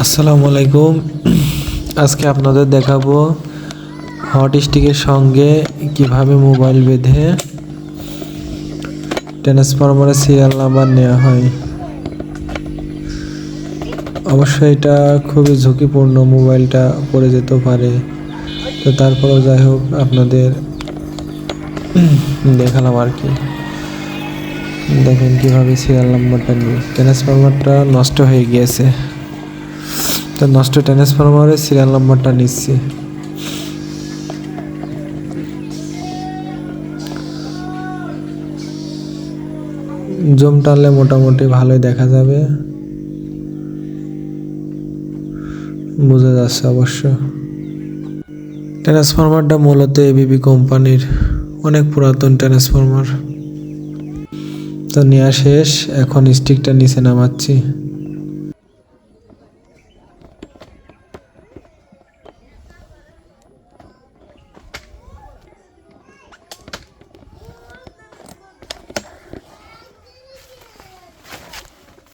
আসসালামু আলাইকুম। আজকে আপনাদের দেখাবো হট স্টিকের সঙ্গে কিভাবে মোবাইল বেঁধে ট্রান্সফরমারের সিরিয়াল নাম্বার নেওয়া হয়। অবশ্যই এটা খুবই ঝুঁকিপূর্ণ, মোবাইলটা পড়ে যেতে পারে। তো তারপরেও যাই হোক আপনাদের দেখালাম আর কি। দেখেন কিভাবে সিরিয়াল নাম্বারটা নিয়ে ট্রান্সফরমারটা নষ্ট হয়ে গিয়েছে। তো নষ্ট ট্রান্সফরমারের সিরিয়াল নাম্বারটা নিচ্ছি। জুম টানলে মোটামুটি ভালোই দেখা যাবে, বোঝা যাচ্ছে অবশ্য। ট্রান্সফরমারটা মূলত এবিবি কোম্পানির, অনেক পুরাতন ট্রান্সফরমার। তো নেওয়া শেষ, এখন স্টিকটা নিচে নামাচ্ছি।